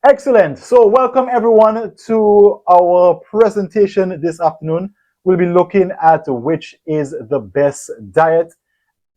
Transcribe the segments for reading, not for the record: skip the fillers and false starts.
Excellent. So welcome everyone to our presentation this afternoon. We'll be looking at which is the best diet.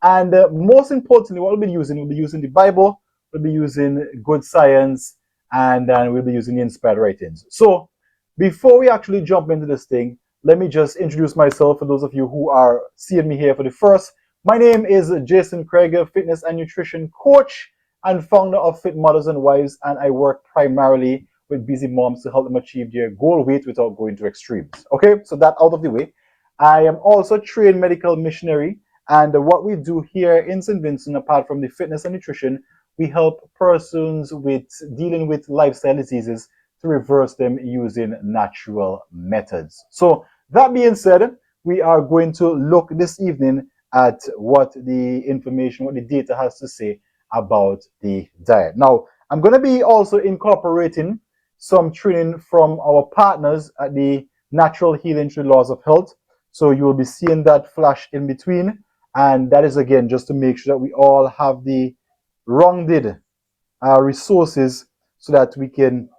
And most importantly, what we'll be using the Bible, we'll be using good science, and then we'll be using the inspired writings. So before we actually jump into this thing, let me just introduce myself for those of you who are seeing me here for the first. My name is Jason Craig, fitness and nutrition coach and founder of Fit Mothers and Wives, and I work primarily with busy moms to help them achieve their goal weight without going to extremes. Okay, so that out of the way. I am also a trained medical missionary, and what we do here in St. Vincent, apart from the fitness and nutrition, we help persons with dealing with lifestyle diseases to reverse them using natural methods. So that being said, we are going to look this evening at what the information, what the data has to say about the diet. Now, I'm going to be also incorporating some training from our partners at the Natural Healing Through Laws of Health. So you will be seeing that flash in between. And that is, again, just to make sure that we all have the rounded resources so that we can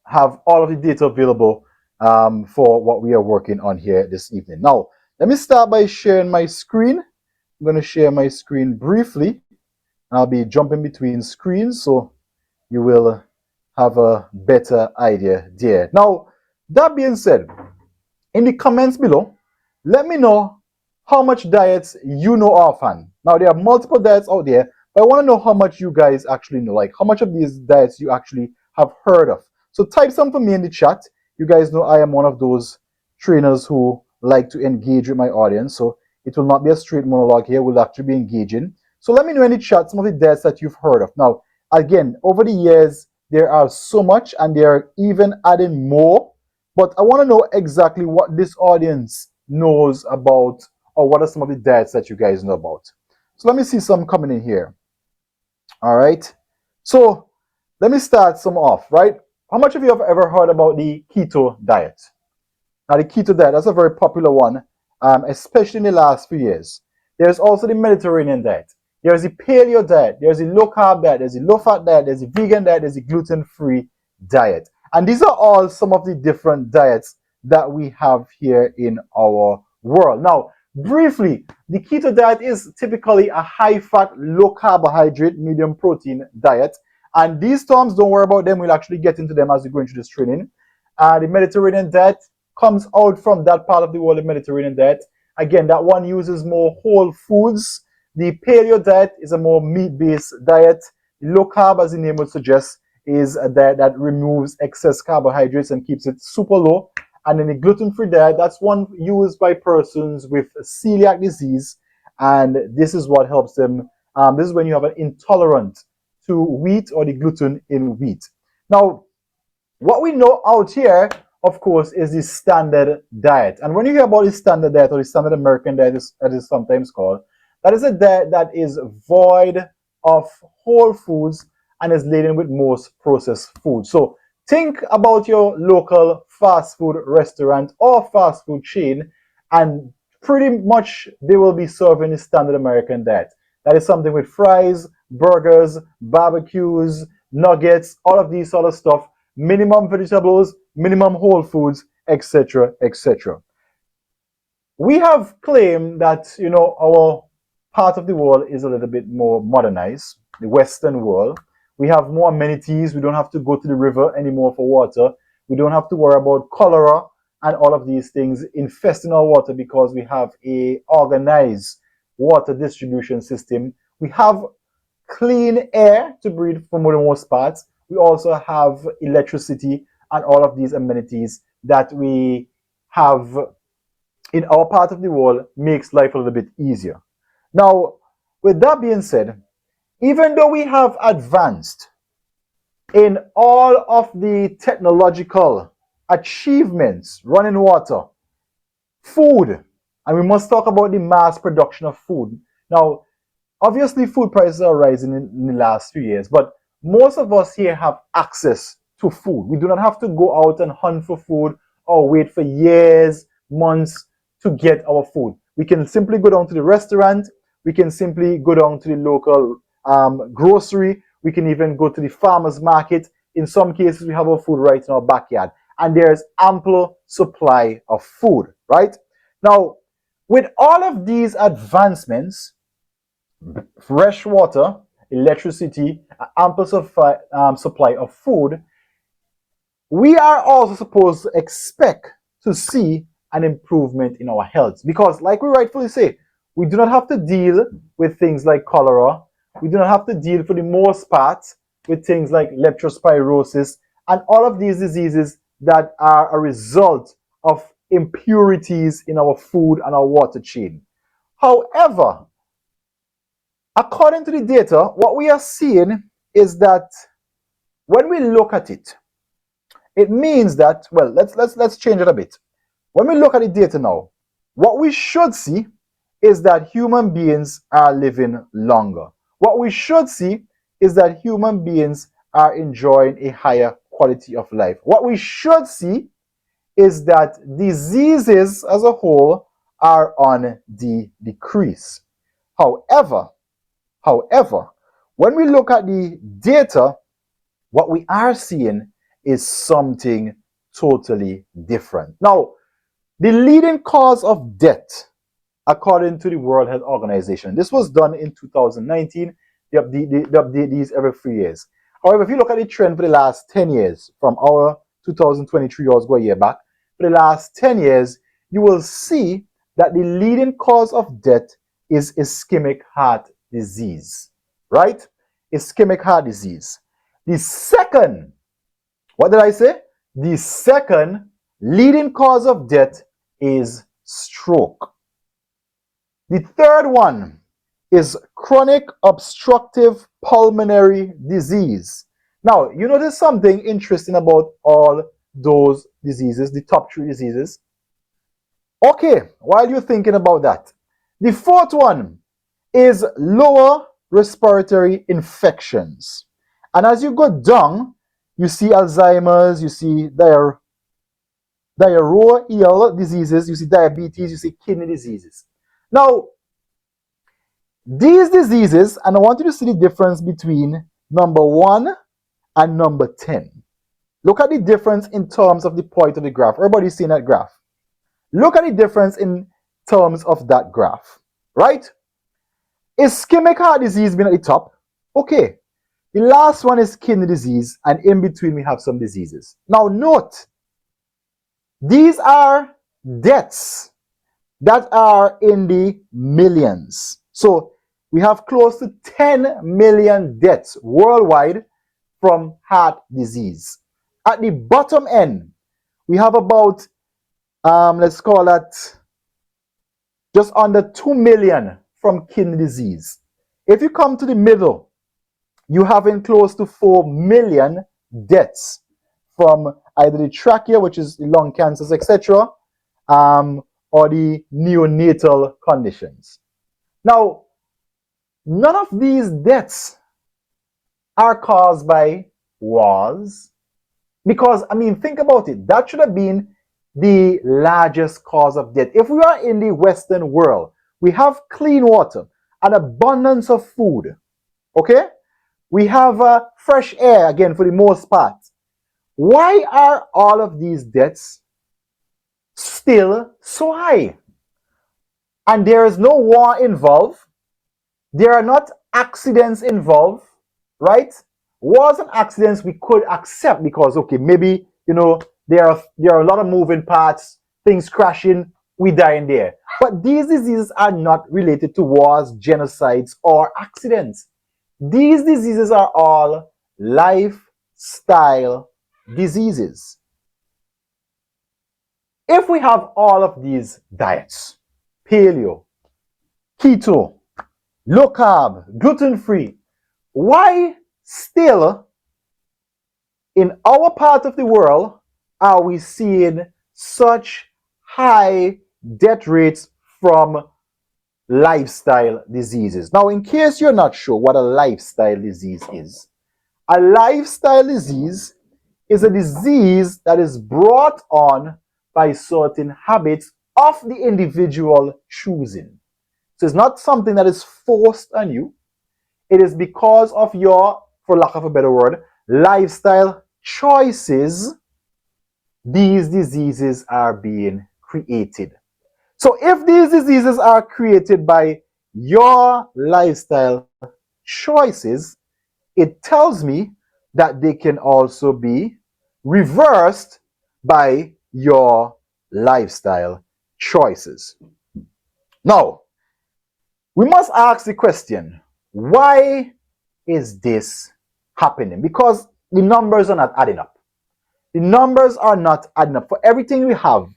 have all of the data available for what we are working on here this evening. Now, let me start by sharing my screen. I'm going to share my screen briefly. I'll be jumping between screens so you will have a better idea there. Now, that being said, in the comments below, let me know how much diets you know offhand. Now, there are multiple diets out there, but I want to know how much you guys actually know, like how much of these diets you actually have heard of. So type some for me in the chat. You guys know I am one of those trainers who like to engage with my audience, so it will not be a straight monologue here. We'll actually be engaging. So let me know in the chat some of the diets that you've heard of. Now, again, over the years, there are so much and they're even adding more, but I want to know exactly what this audience knows about or what are some of the diets that you guys know about. So let me see some coming in here. All right. So let me start some off, right? How much of you have ever heard about the keto diet? Now, the keto diet, that's a very popular one, especially in the last few years. There's also the Mediterranean diet. There's the paleo diet. There's the low carb diet. There's the low fat diet. There's the vegan diet. There's the gluten-free diet. And these are all some of the different diets that we have here in our world. Now, briefly, the keto diet is typically a high-fat, low-carbohydrate, medium protein diet. And these terms, don't worry about them. We'll actually get into them as we go into this training. The Mediterranean diet comes out from that part of the world, the Mediterranean diet. Again, that one uses more whole foods. The paleo diet is a more meat-based diet. Low carb, as the name would suggest, is a diet that removes excess carbohydrates and keeps it super low. And then the gluten-free diet, that's one used by persons with celiac disease. And this is what helps them. This is when you have an intolerance to wheat or the gluten in wheat. Now, what we know out here, of course, is the standard diet. And when you hear about the standard diet or the standard American diet, as it is sometimes called, that is a diet that is void of whole foods and is laden with most processed food. So think about your local fast food restaurant or fast food chain, and pretty much they will be serving the standard American diet. That is something with fries, burgers, barbecues, nuggets, all of these sort of stuff, minimum vegetables, minimum whole foods, etc., etc. We have claimed that, our part of the world is a little bit more modernized, the Western world. We have more amenities. We don't have to go to the river anymore for water. We don't have to worry about cholera and all of these things infesting our water because we have a organized water distribution system. We have clean air to breathe for the most part. We also have electricity and all of these amenities that we have in our part of the world makes life a little bit easier. Now, with that being said, even though we have advanced in all of the technological achievements, running water, food, and we must talk about the mass production of food. Now, obviously, food prices are rising in the last few years, but most of us here have access to food. We do not have to go out and hunt for food or wait for years, months to get our food. We can simply go down to the restaurant. We can simply go down to the local grocery. We can even go to the farmer's market In some cases, we have our food right in our backyard, and there's ample supply of food, right? Now, with all of these advancements, fresh water, electricity, ample supply of food, we are also supposed to expect to see an improvement in our health. Because, like we rightfully say, we do not have to deal with things like cholera. We do not have to deal, for the most part, with things like leptospirosis and all of these diseases that are a result of impurities in our food and our water chain. However, according to the data, what we are seeing is that when we look at it, it means that, well, let's change it a bit. When we look at the data now, what we should see is that human beings are living longer. What we should see is that human beings are enjoying a higher quality of life. What we should see is that diseases as a whole are on the decrease. However, when we look at the data, what we are seeing is something totally different. Now, the leading cause of death, according to the World Health Organization, this was done in 2019. They update these every 3 years. However, if you look at the trend for the last 10 years, from our 2023 years go a year back, for the last 10 years, you will see that the leading cause of death is ischemic heart disease, right? Ischemic heart disease. The second, what did I say? The second leading cause of death is stroke. The third one is chronic obstructive pulmonary disease. Now, you notice something interesting about all those diseases, the top 3 diseases. Okay, while you're thinking about that, the fourth one is lower respiratory infections. And as you go down, you see Alzheimer's, you see diarrheal diseases, you see diabetes, you see kidney diseases. Now, these diseases, and I want you to see the difference between number 1 and number 10. Look at the difference in terms of the point of the graph. Everybody's seen that graph. Look at the difference in terms of that graph, right? Ischemic heart disease being at the top. Okay. The last one is kidney disease, and in between we have some diseases. Now note, these are deaths that are in the millions. So we have close to 10 million deaths worldwide from heart disease. At the bottom end, we have about, let's call that just under 2 million from kidney disease. If you come to the middle, you have in close to 4 million deaths from either the trachea, which is the lung cancers, etc., or the neonatal conditions. Now, none of these deaths are caused by wars, because, I mean, think about it. That should have been the largest cause of death. If we are in the Western world, we have clean water, an abundance of food, okay? We have fresh air, again, for the most part. Why are all of these deaths still so high? And there is no war involved. There are not accidents involved, right? Wars and accidents we could accept because, okay, maybe, you know, there are a lot of moving parts, things crashing, we die in there. But these diseases are not related to wars, genocides, or accidents. These diseases are all lifestyle diseases. If we have all of these diets, paleo, keto, low carb, gluten-free, why still in our part of the world are we seeing such high death rates from lifestyle diseases? Now, in case you're not sure what a lifestyle disease is, a lifestyle disease is a disease that is brought on by certain habits of the individual choosing. So it's not something that is forced on you. It is because of your, for lack of a better word, lifestyle choices these diseases are being created. So if these diseases are created by your lifestyle choices, it tells me that they can also be reversed by your lifestyle choices. Now, we must ask the question, why is this happening? Because the numbers are not adding up. The numbers are not adding up. For everything we have,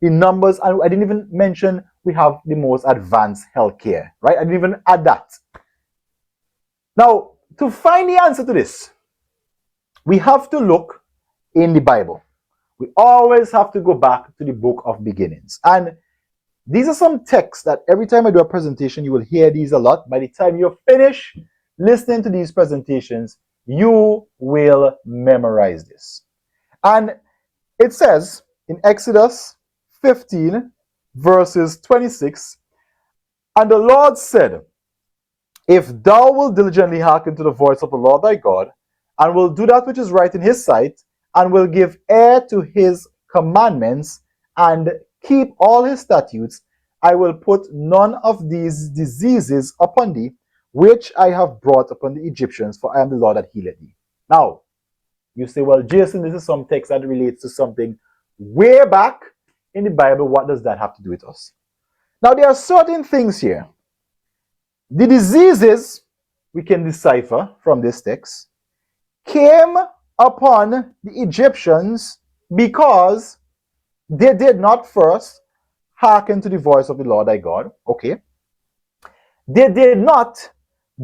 the numbers, and I didn't even mention we have the most advanced healthcare, right? I didn't even add that. Now, to find the answer to this, we have to look in the Bible. We always have to go back to the book of beginnings. And these are some texts that every time I do a presentation, you will hear these a lot. By the time you're finished listening to these presentations, you will memorize this. And it says in Exodus 15, verses 26, and the Lord said, if thou wilt diligently hearken to the voice of the Lord thy God, and will do that which is right in his sight, and will give ear to his commandments, and keep all his statutes, I will put none of these diseases upon thee, which I have brought upon the Egyptians, for I am the Lord that healeth thee. Now, you say, well, Jason, this is some text that relates to something way back in the Bible. What does that have to do with us? Now, there are certain things here. The diseases, we can decipher from this text, came upon the Egyptians because they did not first hearken to the voice of the Lord thy God. Okay. They did not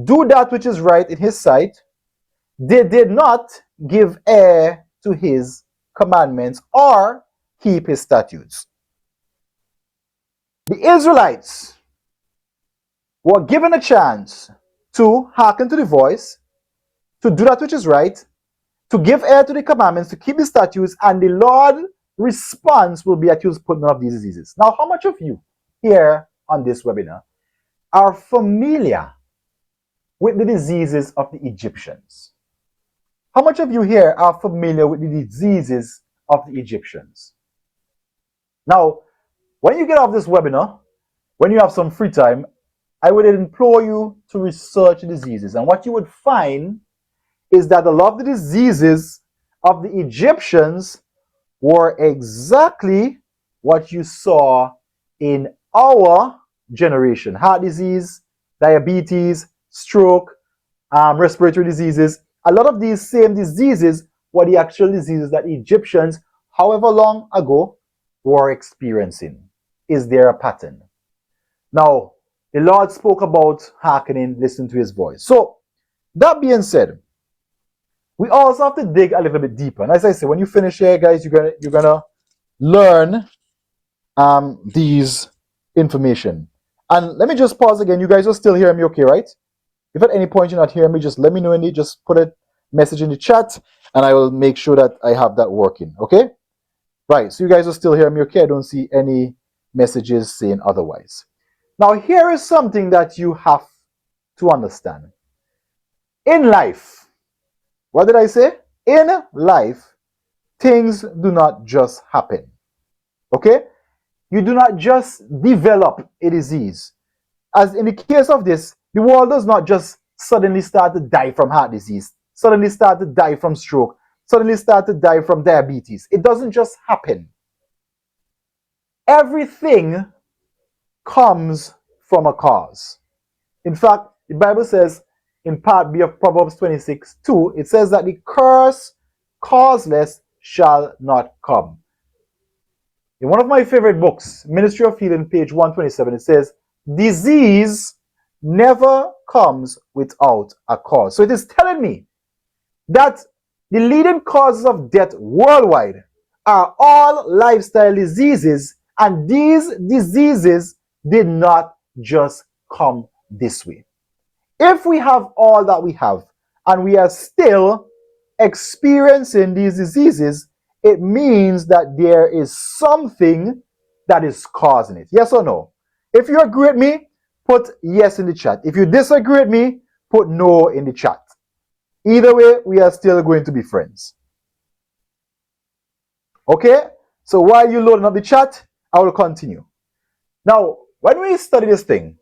do that which is right in his sight. They did not give ear to his commandments or keep his statutes. The Israelites were given a chance to hearken to the voice, to do that which is right, to give ear to the commandments, to keep the statutes, and the Lord's response will be that you put none of these diseases. Now, how much of you here on this webinar are familiar with the diseases of the Egyptians? How much of you here are familiar with the diseases of the Egyptians? Now, when you get off this webinar, when you have some free time, I would implore you to research the diseases. And what you would find is that a lot of the diseases of the Egyptians were exactly what you saw in our generation. Heart disease, diabetes, stroke, respiratory diseases. A lot of these same diseases were the actual diseases that the Egyptians, however long ago, were experiencing. Is there a pattern? Now, the Lord spoke about hearkening, listen to his voice. So, that being said, we also have to dig a little bit deeper. And as I say, when you finish here, guys, you're gonna learn these information. And let me just pause again. You guys are still hearing me okay, right? If at any point you're not hearing me, just let me know in the, just put a message in the chat and I will make sure that I have that working, okay? Right, so you guys are still hearing me okay? I don't see any messages saying otherwise. Now, here is something that you have to understand. In life, what did I say? In life, things do not just happen. Okay? You do not just develop a disease. As in the case of this, the world does not just suddenly start to die from heart disease, suddenly start to die from stroke, suddenly start to die from diabetes. It doesn't just happen. Everything comes from a cause. In fact, the Bible says in part B of Proverbs 26:2, it says that the curse causeless shall not come. In one of my favorite books, Ministry of Healing, page 127, it says, disease never comes without a cause. So it is telling me that the leading causes of death worldwide are all lifestyle diseases, and these diseases did not just come this way. If we have all that we have and we are still experiencing these diseases, it means that there is something that is causing it. Yes or no? If you agree with me, put yes in the chat. If you disagree with me, put no in the chat. Either way, we are still going to be friends. Okay? So while you're loading up the chat, I will continue. Now, when we study this thing,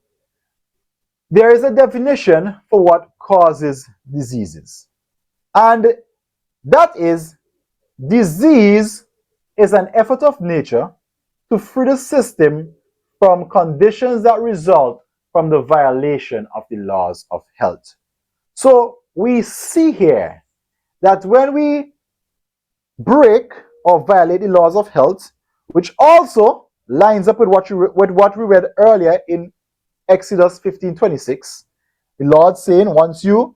there is a definition for what causes diseases. And that is, disease is an effort of nature to free the system from conditions that result from the violation of the laws of health. So we see here that when we break or violate the laws of health, which also lines up with what we read earlier in Exodus 15:26, the Lord saying, once you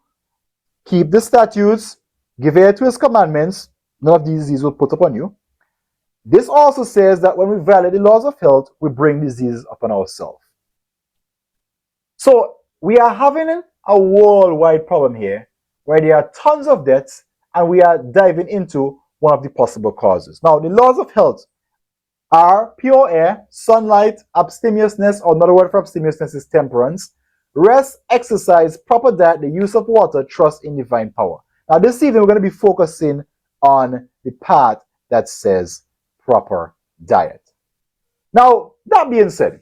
keep the statutes, give ear to his commandments, none of these diseases will put upon you. This also says that when we violate the laws of health, we bring diseases upon ourselves. So we are having a worldwide problem here where there are tons of deaths, and we are diving into one of the possible causes. Now, the laws of health are pure air, sunlight, abstemiousness, or another word for abstemiousness is temperance, rest, exercise, proper diet, the use of water, trust in divine power. Now, this evening we're going to be focusing on the part that says proper diet. Now, that being said,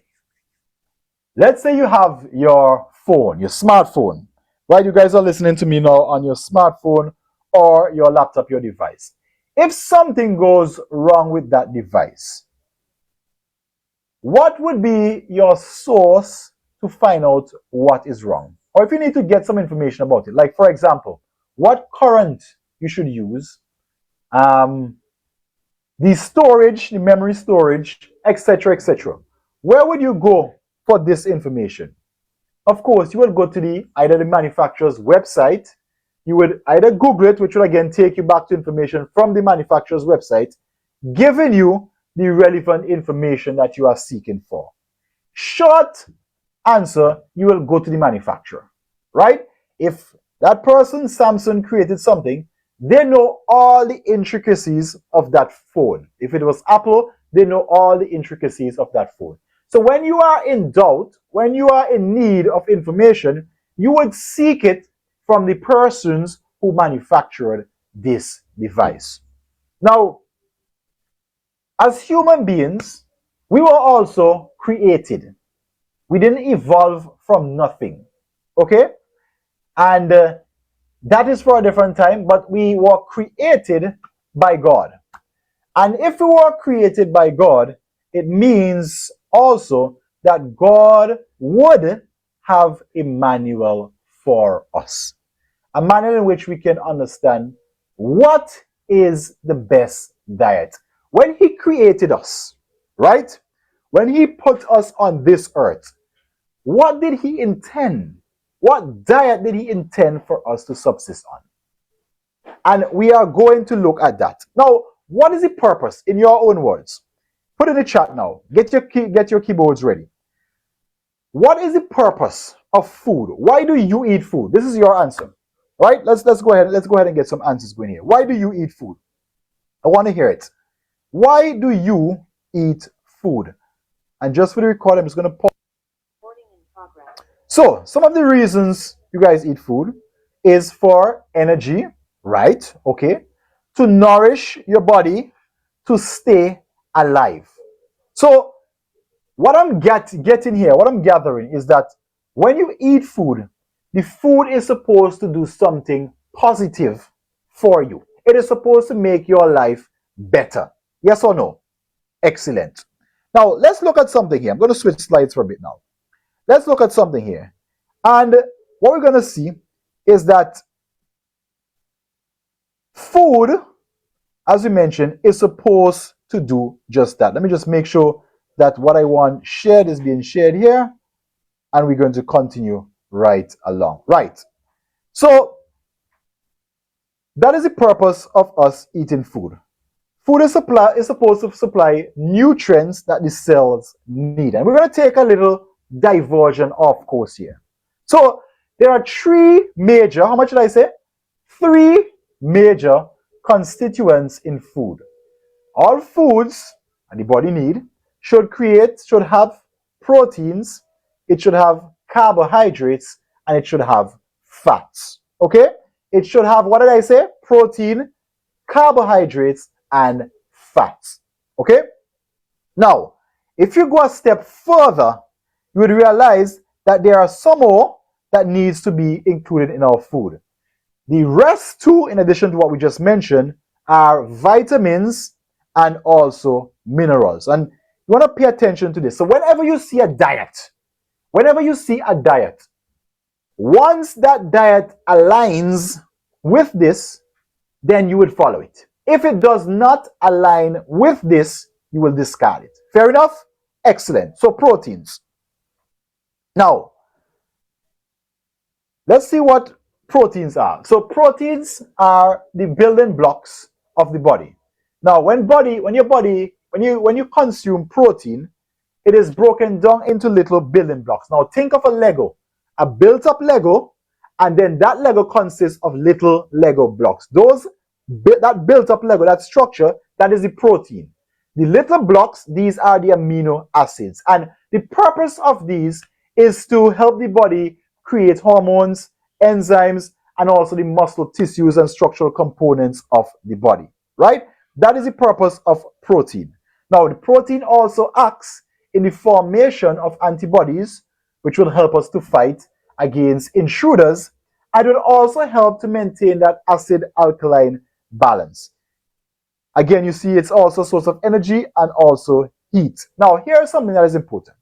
let's say you have your phone, your smartphone, right? You guys are listening to me now on your smartphone or your laptop, your device. If something goes wrong with that device, what would be your source to find out what is wrong? Or if you need to get some information about it, like for example, what current you should use, the storage, the memory storage, etc., etc. Where would you go for this information? Of course, you will go to either the manufacturer's website. You would either Google it, which will again take you back to information from the manufacturer's website, giving you the relevant information that you are seeking for. Short answer, you will go to the manufacturer, right? If that person, Samsung, created something, they know all the intricacies of that phone. If it was Apple, they know all the intricacies of that phone. So when you are in doubt, when you are in need of information, you would seek it from the persons who manufactured this device. Now, as human beings, we were also created. We didn't evolve from nothing. Okay? And that is for a different time, but we were created by God. And if we were created by God, it means also that God would have a manual for us. A manual in which we can understand what is the best diet. When He created us, right? When He put us on this earth, what did He intend? What diet did He intend for us to subsist on? And we are going to look at that. Now, what is the purpose in your own words? Put in the chat now. Get your keyboards ready. What is the purpose of food? Why do you eat food? This is your answer. Right? Let's go ahead and get some answers going here. Why do you eat food? I want to hear it. Why do you eat food? And just for the record, I'm just going to pause. So, some of the reasons you guys eat food is for energy, right? Okay. To nourish your body, to stay alive. So, what I'm getting here, what I'm gathering is that when you eat food, the food is supposed to do something positive for you. It is supposed to make your life better. Yes or no? Excellent. Now, let's look at something here. I'm going to switch slides for a bit now. Let's look at something here. And what we're going to see is that food, as we mentioned, is supposed to do just that. Let me just make sure that what I want shared is being shared here. And we're going to continue right along. Right. So, that is the purpose of us eating food. Food is supposed to supply nutrients that the cells need. And we're going to take a little diversion off course here. So, there are three major, how much did I say? Three major constituents in food. All foods that the body need should have proteins, it should have carbohydrates, and it should have fats. Okay? It should have, what did I say? Protein, carbohydrates, and fats. Okay? Now, if you go a step further, you would realize that there are some more that needs to be included in our food. The rest too, in addition to what we just mentioned, are vitamins and also minerals. And you want to pay attention to this. So whenever you see a diet, once that diet aligns with this, then you would follow it. If it does not align with this, you will discard it. Fair enough? Excellent. So proteins. Now, let's see what proteins are. So proteins are the building blocks of the body. Now, when you consume protein, it is broken down into little building blocks. Now, think of a Lego, a built-up Lego, and then that Lego consists of little Lego blocks. That built-up Lego, that structure, that is the protein. The little blocks, these are the amino acids. And the purpose of these is to help the body create hormones, enzymes, and also the muscle tissues and structural components of the body, right? That is the purpose of protein. Now, the protein also acts in the formation of antibodies, which will help us to fight against intruders, and will also help to maintain that acid-alkaline balance. Again, you see it's also a source of energy and also heat. Now, here's something that is important.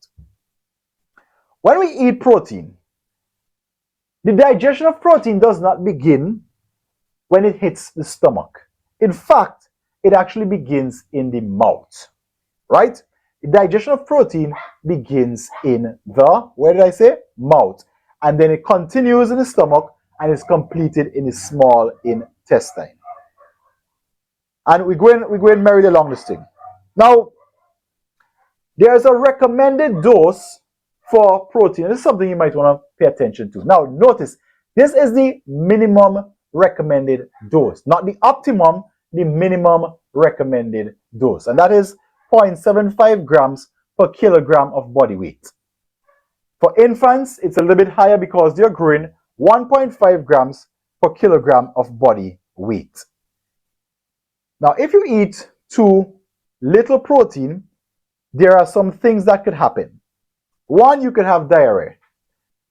When we eat protein, the digestion of protein does not begin when it hits the stomach. In fact, it actually begins in the mouth, right? The digestion of protein begins in the, where did I say? Mouth. And then it continues in the stomach and is completed in the small intestine. And we're going merrily along this thing. Now, there's a recommended dose for protein. This is something you might want to pay attention to. Now, notice, this is the minimum recommended dose, not the optimum, the minimum recommended dose. And that is 0.75 grams per kilogram of body weight. For infants, it's a little bit higher because they're growing 1.5 grams per kilogram of body weight. Now, if you eat too little protein, there are some things that could happen. One, you could have diarrhea.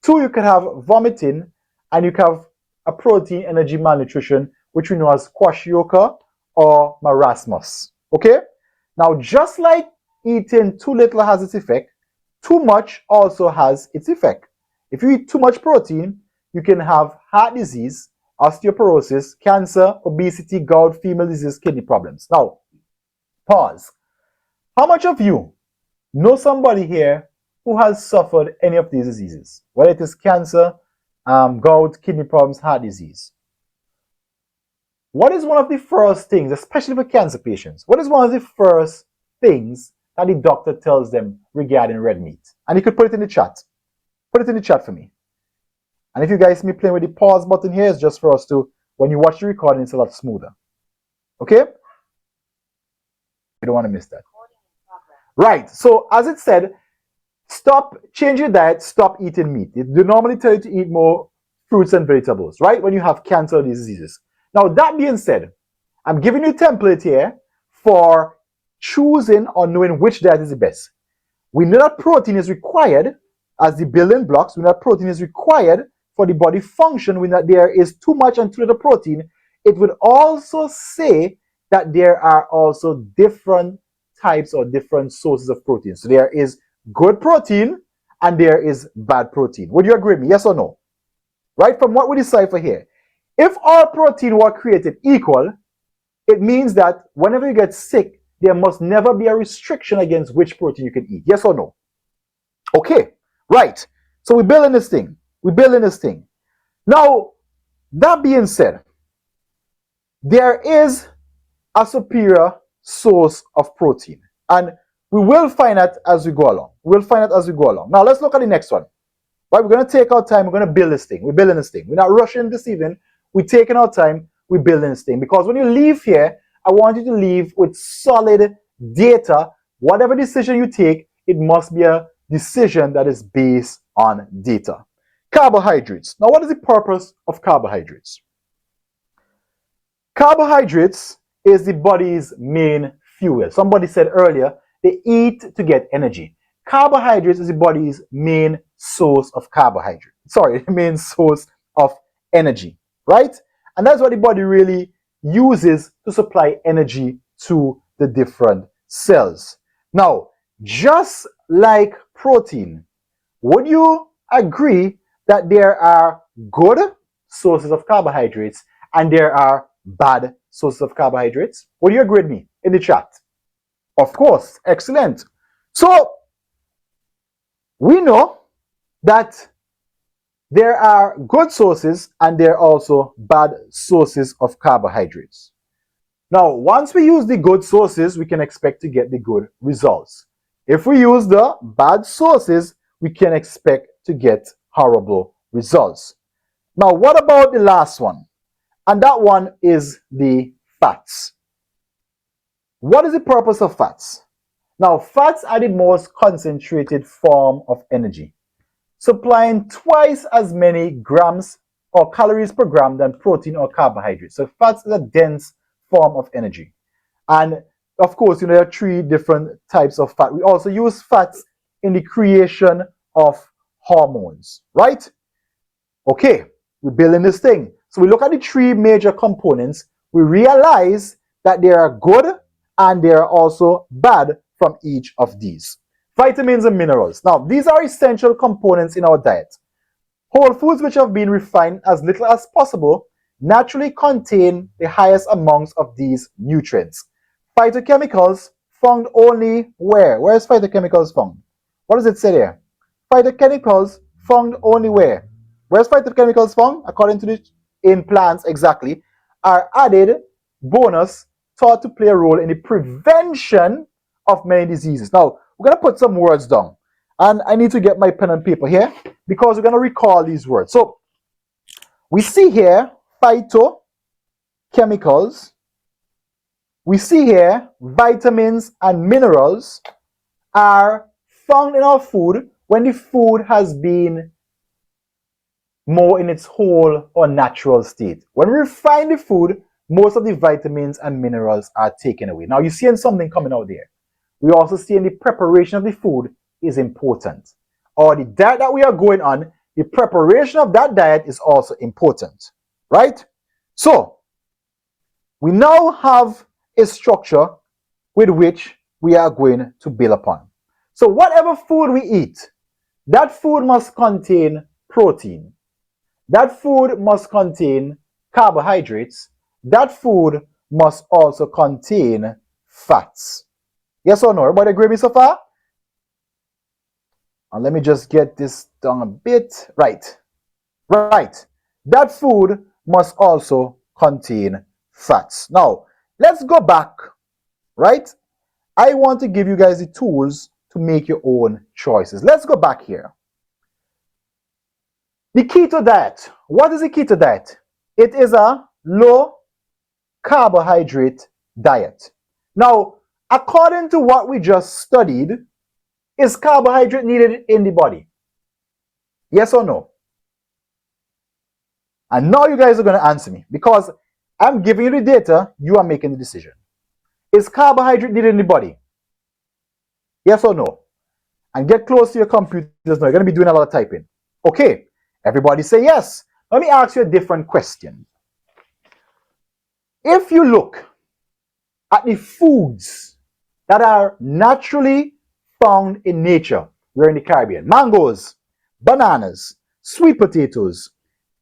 Two, you could have vomiting, and you could have a protein energy malnutrition, which we know as kwashiorkor or marasmus. Okay? Now, just like eating too little has its effect, too much also has its effect. If you eat too much protein, you can have heart disease, osteoporosis, cancer, obesity, gout, female disease, kidney problems. Now, pause. How much of you know somebody here who has suffered any of these diseases? Whether it is cancer, gout, kidney problems, heart disease. What is one of the first things, especially for cancer patients, what is one of the first things that the doctor tells them regarding red meat? And you could put it in the chat. Put it in the chat for me. And if you guys see me playing with the pause button here, it's just for us to, when you watch the recording, it's a lot smoother. Okay? You don't want to miss that. Right. So, as it said, change your diet, stop eating meat. They normally tell you to eat more fruits and vegetables, right? When you have cancer or diseases. Now, that being said, I'm giving you a template here for choosing or knowing which diet is the best. We know that protein is required as the building blocks. We know that protein is required for the body function. We know that there is too much and too little protein. It would also say that there are also different types or different sources of protein. So there is good protein and there is bad protein. Would you agree with me? Yes or no? Right? From what we decipher here, if all protein were created equal, it means that whenever you get sick, there must never be a restriction against which protein you can eat. Yes or no? Okay, right. So we're building this thing. Now, that being said, there is a superior source of protein. And we will find that as we go along. Now, let's look at the next one. Right, we're going to take our time. We're going to build this thing. We're building this thing. We're not rushing this evening. We're taking our time. We're building this thing. Because when you leave here, I want you to leave with solid data. Whatever decision you take, it must be a decision that is based on data. Carbohydrates. Now, what is the purpose of carbohydrates? Carbohydrates is the body's main fuel. Somebody said earlier, they eat to get energy. Carbohydrates is the body's main source of carbohydrate. Sorry, the main source of energy, right? And that's what the body really uses to supply energy to the different cells. Now, just like protein, would you agree that there are good sources of carbohydrates and there are bad sources of carbohydrates? Would you agree with me in the chat? Of course, excellent. So, we know that there are good sources and there are also bad sources of carbohydrates. Now, once we use the good sources, we can expect to get the good results. If we use the bad sources, we can expect to get horrible results. Now, what about the last one? And that one is the fats. What is the purpose of fats? Now, fats are the most concentrated form of energy, supplying twice as many grams or calories per gram than protein or carbohydrates. So fats is a dense form of energy. And of course, there are three different types of fat. We also use fats in the creation of hormones, right? Okay, we're building this thing. So we look at the three major components. We realize that there are good and there are also bad from each of these. Vitamins and minerals. Now, these are essential components in our diet. Whole foods which have been refined as little as possible naturally contain the highest amounts of these nutrients. Phytochemicals found only where? Where is phytochemicals found? What does it say there? Phytochemicals found only where? Where's phytochemicals found? According to the in plants exactly, are added bonus thought to play a role in the prevention of many diseases. Now, we're going to put some words down. And I need to get my pen and paper here because we're going to recall these words. So, we see here phytochemicals. We see here vitamins and minerals are found in our food when the food has been more in its whole or natural state. When we refine the food, most of the vitamins and minerals are taken away. Now, you're seeing something coming out there. We also see in the preparation of the food is important. Or the diet that we are going on, the preparation of that diet is also important, right? So, we now have a structure with which we are going to build upon. So, whatever food we eat, that food must contain protein. That food must contain carbohydrates. That food must also contain fats. Yes or no? Everybody agree with me so far? And let me just get this down a bit. Right. That food must also contain fats. Now, let's go back. Right? I want to give you guys the tools to make your own choices. Let's go back here. The keto diet. What is a keto diet? It is a low carbohydrate diet. Now, according to what we just studied, is carbohydrate needed in the body? Yes or no? And now you guys are going to answer me because I'm giving you the data, you are making the decision. Is carbohydrate needed in the body? Yes or no? And get close to your computers now. You're going to be doing a lot of typing. Okay, everybody say yes. Let me ask you a different question. If you look at the foods that are naturally found in nature, we're in the Caribbean. Mangoes, bananas, sweet potatoes.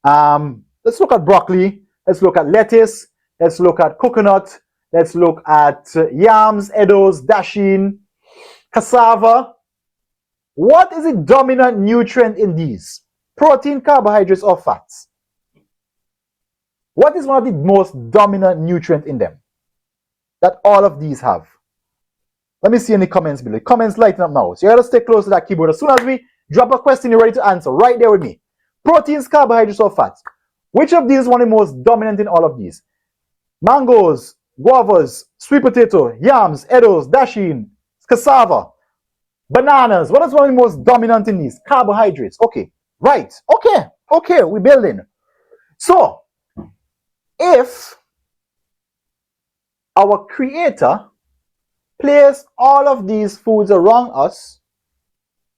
Let's look at broccoli. Let's look at lettuce. Let's look at coconut. Let's look at yams, edos, dasheen, cassava. What is the dominant nutrient in these? Protein, carbohydrates, or fats? What is one of the most dominant nutrients in them that all of these have? Let me see in the comments below. Comments lighten up now. So you gotta stay close to that keyboard. As soon as we drop a question, you're ready to answer. Right there with me. Proteins, carbohydrates, or fats? Which of these is one of the most dominant in all of these? Mangoes, guavas, sweet potato, yams, edos, dasheen, cassava, bananas. What is one of the most dominant in these? Carbohydrates. Okay. Right. Okay. We're building. So, if our creator place all of these foods around us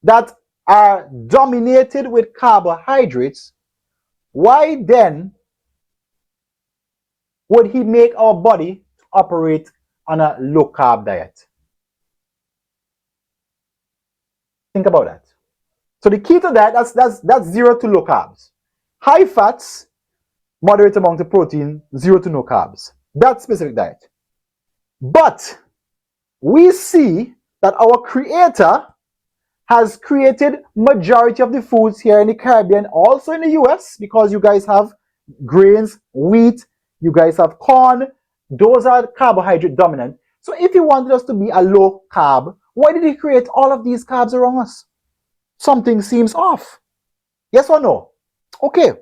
that are dominated with carbohydrates, why then would he make our body operate on a low carb diet? Think about that. So the key to that, that's 0 to low carbs. High fats, moderate amount of protein, 0 to no carbs. That specific diet. But we see that our Creator has created majority of the foods here in the Caribbean, also in the US, because you guys have grains, wheat, you guys have corn. Those are carbohydrate dominant. So if he wanted us to be a low carb, why did he create all of these carbs around us? Something seems off. Yes or no? Okay,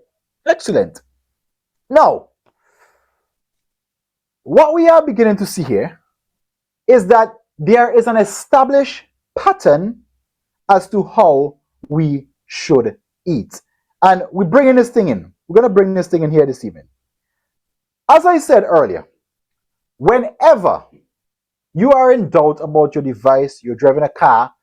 excellent. Now, what we are beginning to see here is that there is an established pattern as to how we should eat. And we're bringing this thing in. We're going to bring this thing in here this evening. As I said earlier, whenever you are in doubt about your device, you're driving a car,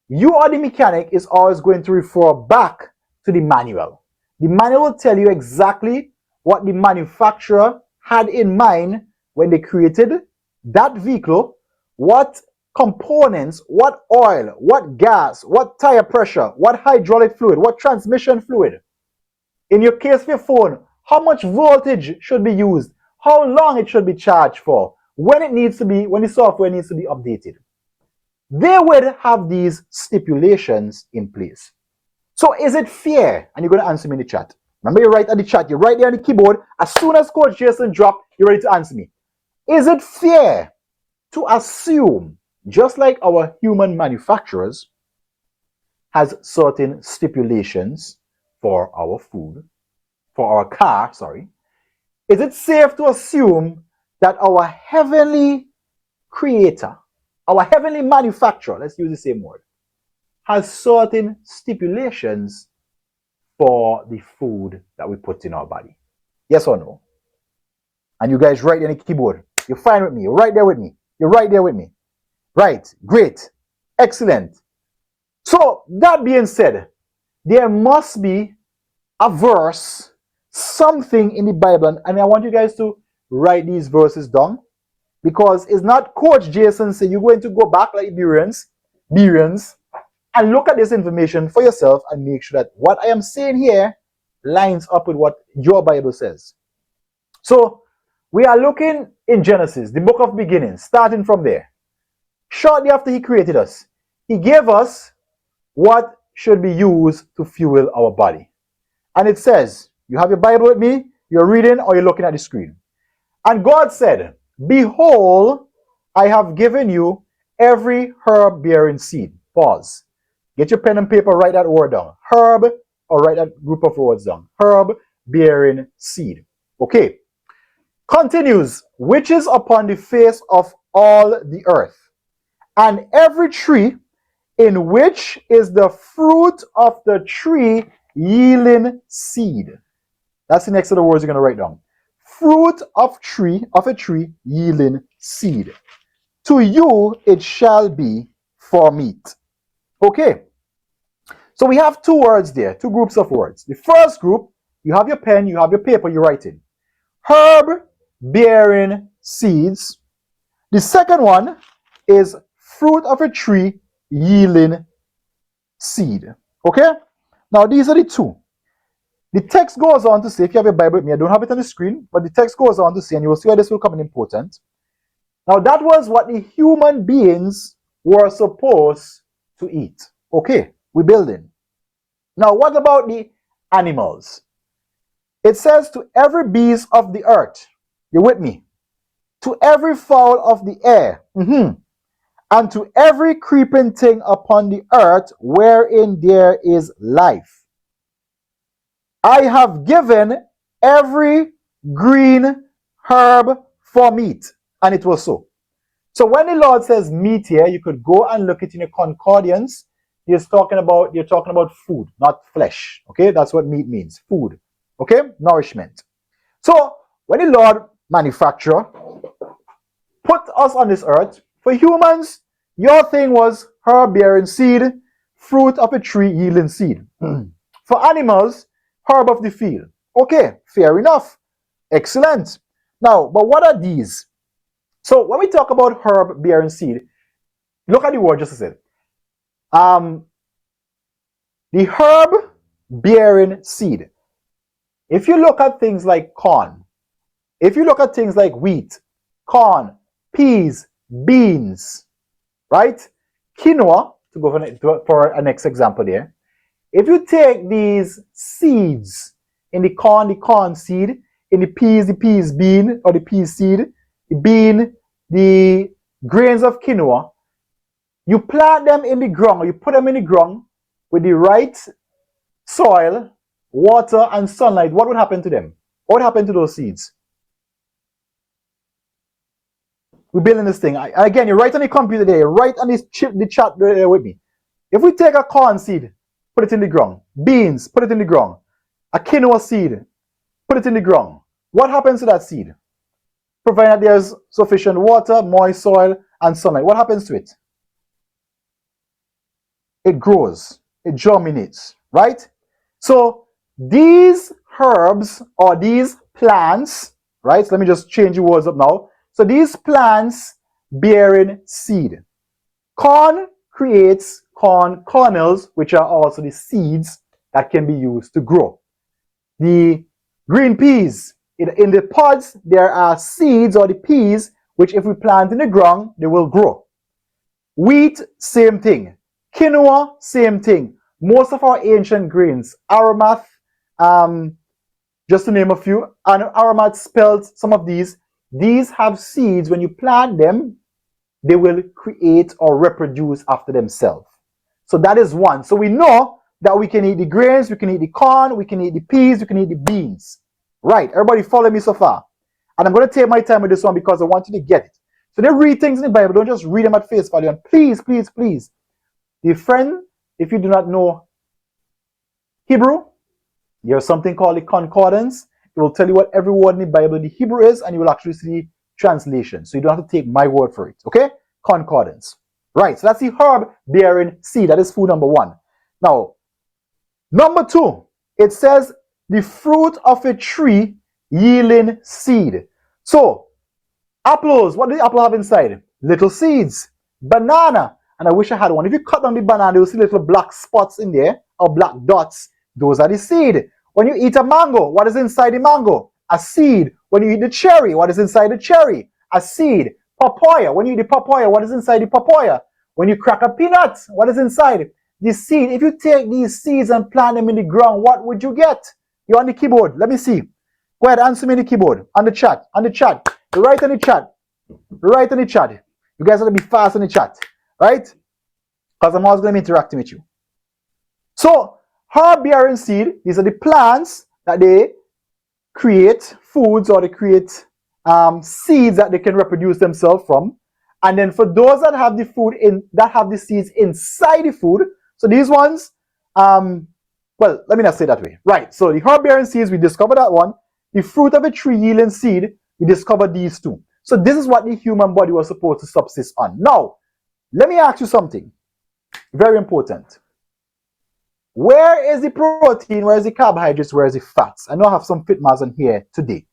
you or the mechanic is always going to refer back to the manual. The manual will tell you exactly what the manufacturer had in mind when they created that vehicle, what components, what oil, what gas, what tire pressure, what hydraulic fluid, what transmission fluid. In your case of your phone, how much voltage should be used, how long it should be charged for, when the software needs to be updated. They would have these stipulations in place. So is it fair? And you're going to answer me in the chat. Remember, you write at the chat, you write there on the keyboard. As soon as Coach Jason drops, you're ready to answer me. Is it fair to assume, just like our human manufacturers has certain stipulations for our food, for our car, is it safe to assume that our heavenly creator, our heavenly manufacturer, let's use the same word, has certain stipulations for the food that we put in our body? Yes or no? And you guys write in the keyboard. You're fine with me. You're right there with me. You're right there with me. Right. Great. Excellent. So that being said, there must be a verse, something in the Bible, and I want you guys to write these verses down, because it's not Coach Jason saying you're going to go back like Bereans, and look at this information for yourself and make sure that what I am saying here lines up with what your Bible says. So we are looking in Genesis, the book of beginnings, starting from there. Shortly after he created us, he gave us what should be used to fuel our body. And it says, you have your Bible with me, you're reading or you're looking at the screen. And God said, behold, I have given you every herb bearing seed. Pause. Get your pen and paper, write that word down. Herb, or write that group of words down. Herb bearing seed. Okay. Continues, which is upon the face of all the earth, and every tree in which is the fruit of the tree yielding seed. That's the next of the words you're going to write down. Fruit of a tree yielding seed. To you it shall be for meat. Okay. So we have two words there, two groups of words. The first group, you have your pen, you have your paper, you're writing. Herb bearing seeds. The second one is fruit of a tree yielding seed. Okay? Now these are the two. The text goes on to say, if you have your Bible with me, I don't have it on the screen, but the text goes on to say, and you will see why this will come in important. Now that was what the human beings were supposed to eat. Okay, we're building. Now what about the animals? It says to every beast of the earth, you're with me, to every fowl of the air, and to every creeping thing upon the earth wherein there is life, I have given every green herb for meat. And it was so. So when the Lord says meat here, you could go and look it in your concordance. You're talking about food, not flesh. Okay, that's what meat means. Food. Okay, nourishment. So when the Lord manufacturer put us on this earth, For humans, your thing was herb bearing seed, fruit of a tree yielding seed. For animals, herb of the field. Okay, fair enough. Excellent. Now, but what are these? So when we talk about herb bearing seed, look at the word just as it. The herb bearing seed. If you look at things like corn, if you look at things like wheat, corn, peas, beans, right? Quinoa, to go for a next example there. If you take these seeds in the corn seed, in the peas bean, or the peas seed, the bean, the grains of quinoa, you plant them in the ground, or you put them in the ground with the right soil, water, and sunlight. What would happen to them? What would happen to those seeds? We're building this thing. Again, you write on the computer there, you write on this chip, the chat there with me. If we take a corn seed, put it in the ground, beans, put it in the ground, a quinoa seed, put it in the ground, what happens to that seed? Provided there's sufficient water, moist soil, and sunlight, what happens to it? It grows, it germinates, right? So these herbs or these plants, right? So let me just change the words up now. So these plants bearing seed. Corn creates corn kernels, which are also the seeds that can be used to grow. The green peas, in the pods, there are seeds or the peas, which if we plant in the ground, they will grow. Wheat, same thing. Quinoa, same thing. Most of our ancient grains, aromath, just to name a few, and aromath spelled some of these have seeds. When you plant them, they will create or reproduce after themselves. So that is one. So we know that we can eat the grains, we can eat the corn, we can eat the peas, we can eat the beans. Right, everybody follow me so far? And I'm going to take my time with this one because I want you to get it. So they read things in the Bible, don't just read them at face value. And please, please, please, dear friend, if you do not know Hebrew, there's something called the concordance. It will tell you what every word in the Bible in the Hebrew is, and you will actually see translation. So you don't have to take my word for it. Okay? Concordance. Right, so that's the herb bearing seed. That is food number one. Now, number two, it says the fruit of a tree yielding seed. So, apples, what does the apple have inside? Little seeds. Banana, and I wish I had one. If you cut down the banana, you'll see little black spots in there, or black dots. Those are the seed. When you eat a mango, what is inside the mango? A seed. When you eat the cherry, what is inside the cherry? A seed. Papaya, when you eat the papaya, what is inside the papaya? When you crack a peanut, what is inside? The seed. If you take these seeds and plant them in the ground, what would you get? You're on the keyboard. Let me see. Go ahead, answer me on the keyboard. On the chat. On the chat. Write on the chat. Write on the chat. You guys have to be fast on the chat. Right? Because I'm always going to be interacting with you. So, herb bearing seed, these are the plants that they create foods, or they create seeds that they can reproduce themselves from. And then for those that have the food that have the seeds inside the food, so these ones, well, let me not say that way. Right, so the herb bearing seeds, we discovered that one. The fruit of a tree yielding seed, we discovered these two. So this is what the human body was supposed to subsist on. Now, let me ask you something very important. Where is the protein? Where is the carbohydrates? Where is the fats? I know I have some fit mass on here today.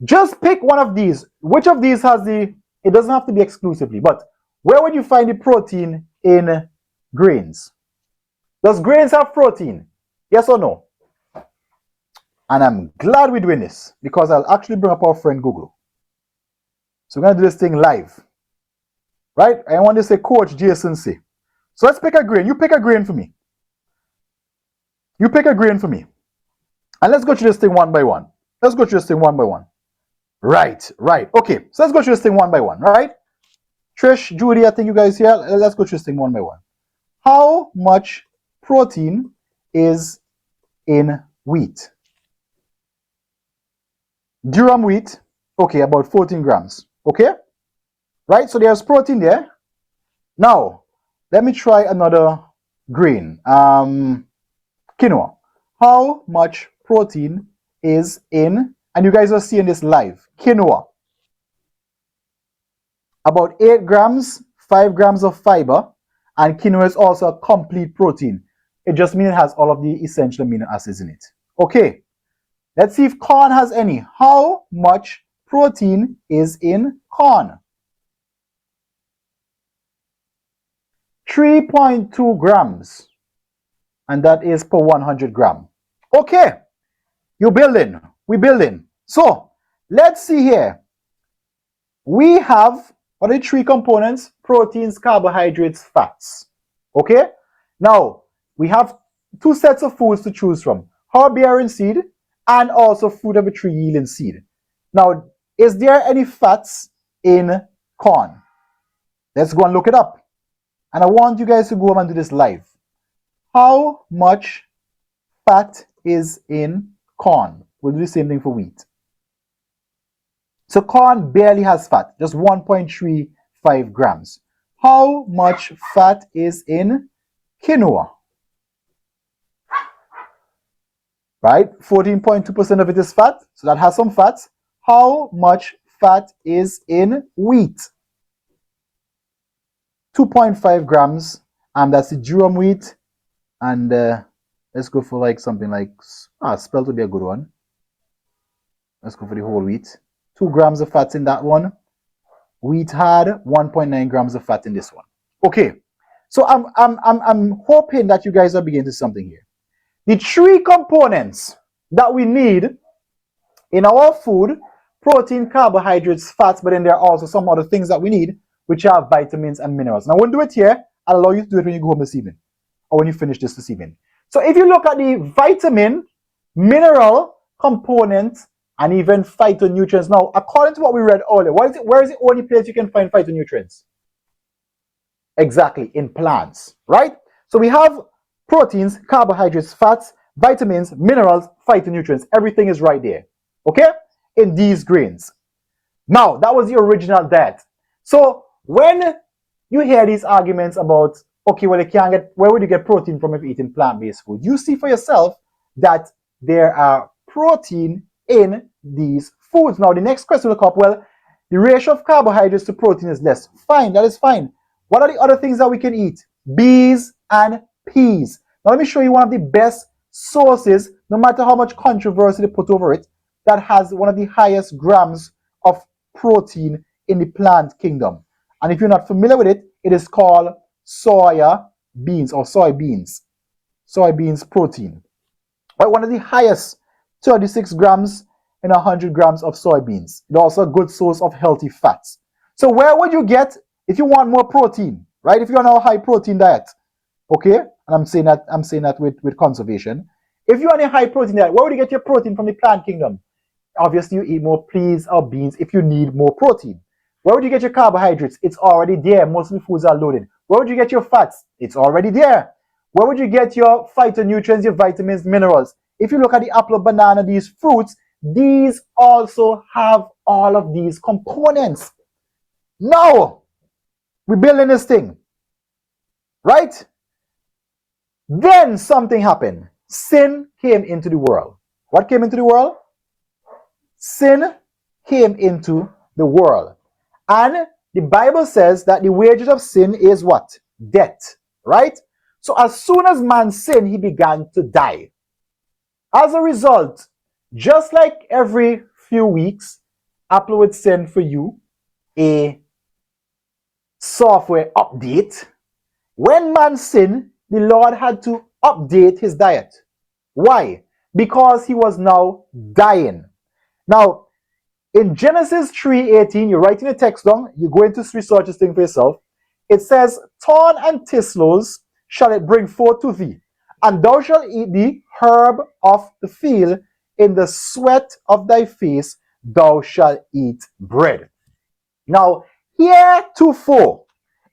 Just pick one of these. Which of these has the, it doesn't have to be exclusively, but where would you find the protein in grains? Does grains have protein? Yes or no? And I'm glad we're doing this because I'll actually bring up our friend Google. So we're going to do this thing live. Right? I want to say Coach Jason C. So let's pick a grain. You pick a grain for me. You pick a grain for me. And let's go through this thing one by one. Let's go through this thing one by one. Right, right. Okay, so let's go through this thing one by one, right? Trish, Judy, I think you guys here. Let's go through this thing one by one. How much protein is in wheat? Durum wheat, okay, about 14 grams. Okay? Right, so there's protein there. Now, let me try another grain. Quinoa. How much protein is in, and you guys are seeing this live, quinoa? about 8 grams, 5 grams of fiber, and quinoa is also a complete protein. It just means it has all of the essential amino acids in it. Okay, let's see if corn has any. How much protein is in corn? 3.2 grams, and that is per 100 gram. Okay, you're building, we're building. So let's see here. We have, what are the 3 components? Proteins, carbohydrates, fats. Okay, now we have 2 sets of foods to choose from: herb bearing seed and also fruit of a tree yielding seed. Now, is there any fats in corn? Let's go and look it up. And I want you guys to go and do this live. How much fat is in corn? We'll do the same thing for wheat. So corn barely has fat, just 1.35 grams. How much fat is in quinoa? Right? 14.2% of it is fat, so that has some fat. How much fat is in wheat? 2.5 grams, and that's the durum wheat. And let's go for like something like, spelt would be a good one. Let's go for the whole wheat. 2 grams of fat in that one. Wheat had 1.9 grams of fat in this one. Okay, so I'm hoping that you guys are beginning to something here. The 3 components that we need in our food: protein, carbohydrates, fats, but then there are also some other things that we need, which are vitamins and minerals. Now, I won't do it here. I'll allow you to do it when you go home this evening, or when you finish this evening. So if you look at the vitamin, mineral component, and even phytonutrients. Now, according to what we read earlier, where is the only place you can find phytonutrients? Exactly, in plants, right? So we have proteins, carbohydrates, fats, vitamins, minerals, phytonutrients. Everything is right there, okay? In these grains. Now, that was the original diet. So when you hear these arguments about, okay, well, you can't get, where would you get protein from if eating plant-based food? You see for yourself that there are protein in these foods. Now, the next question will come up, well, the ratio of carbohydrates to protein is less. Fine, that is fine. What are the other things that we can eat? Bees and peas. Now, let me show you one of the best sources, no matter how much controversy they put over it, that has one of the highest grams of protein in the plant kingdom. And if you're not familiar with it, it is called soya beans or soybeans. Soybeans protein. Right, one of the highest, 36 grams in 100 grams of soybeans. It's also a good source of healthy fats. So where would you get if you want more protein, right? If you're on a high protein diet, okay? And I'm saying that with conservation. If you're on a high protein diet, where would you get your protein from the plant kingdom? Obviously, you eat more peas or beans if you need more protein. Where would you get your carbohydrates? It's already there. Most of the foods are loaded. Where would you get your fats? It's already there. Where would you get your phytonutrients, your vitamins, minerals? If you look at the apple, banana, these fruits, these also have all of these components. Now, we're building this thing, right? Then something happened. Sin came into the world. What came into the world? Sin came into the world. And the Bible says that the wages of sin is what? Death, right? So as soon as man sinned, he began to die. As a result, just like every few weeks, Apple would send for you a software update. When man sinned, the Lord had to update his diet. Why? Because he was now dying. Now, in Genesis 3:18, you're writing a text down, you're going to research this thing for yourself. It says, thorn and thistles shall it bring forth to thee, and thou shalt eat the herb of the field, in the sweat of thy face thou shalt eat bread. Now, heretofore,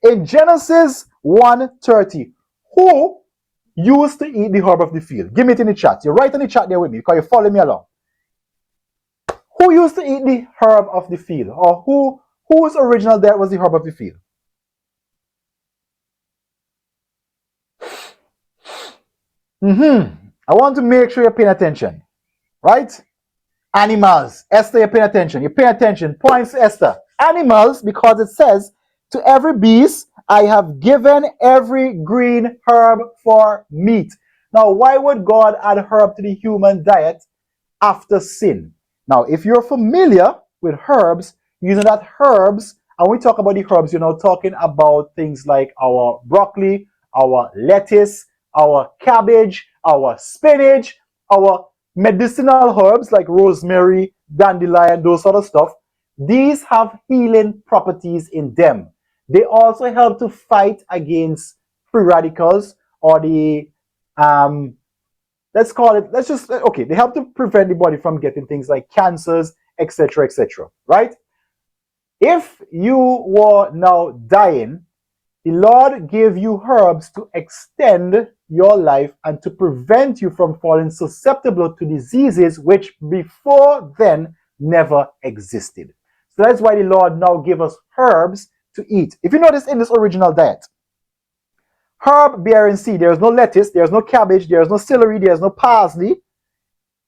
in Genesis 1:30, who used to eat the herb of the field? Give me it in the chat. You're right in the chat there with me because you're following me along. Who used to eat the herb of the field? Or whose original diet was the herb of the field? I want to make sure you're paying attention. Right? Animals. Esther, you're paying attention. You're paying attention. Points to Esther. animals, because it says, to every beast I have given every green herb for meat. Now, why would God add herb to the human diet after sin? Now, if you're familiar with herbs, you know that herbs, and when we talk about the herbs, you're now talking about things like our broccoli, our lettuce, our cabbage, our spinach, our medicinal herbs like rosemary, dandelion, those sort of stuff. These have healing properties in them. They also help to fight against free radicals or the let's call it, let's just, okay, they help to prevent the body from getting things like cancers, etc., right? If you were now dying, the Lord gave you herbs to extend your life and to prevent you from falling susceptible to diseases which before then never existed. So that's why the Lord now gave us herbs to eat. If you notice in this original diet, herb bearing seed, there's no lettuce, there's no cabbage, there's no celery, there's no parsley,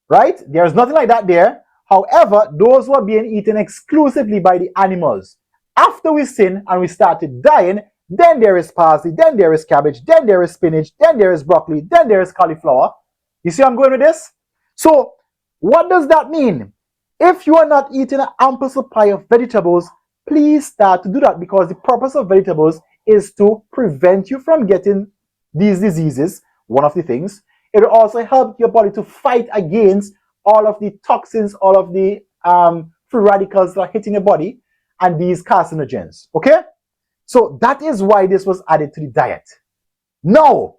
right? There's nothing like that there. However, those were being eaten exclusively by the animals. After we sinned and we started dying, then there is parsley, then there is cabbage, then there is spinach, then there is broccoli, then there is cauliflower. You see where I'm going with this? So, what does that mean? If you are not eating an ample supply of vegetables, please start to do that, because the purpose of vegetables is to prevent you from getting these diseases, one of the things. It will also help your body to fight against all of the toxins, all of the free radicals that are hitting your body, and these carcinogens. Okay? So that is why this was added to the diet. Now,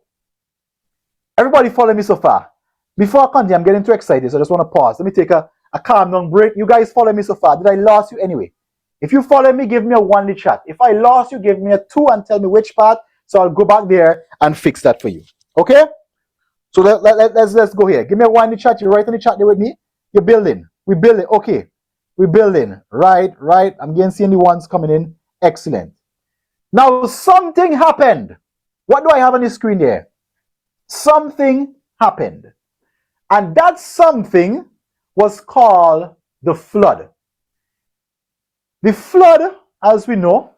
everybody follow me so far. Before I continue, I'm getting too excited, so I just want to pause. Let me take a calm down break. You guys follow me so far. Did I lose you anyway? If you follow me, give me a 1 in the chat. If I lost you, give me a 2 and tell me which part, so I'll go back there and fix that for you. Okay? So let's go here. Give me a 1 in the chat. You write in the chat there with me. You're building. We're building. Okay. We're building. Right. I'm getting seeing the ones coming in. Excellent. Now, something happened. What do I have on the screen there? Something happened. And that something was called the flood. The flood, as we know,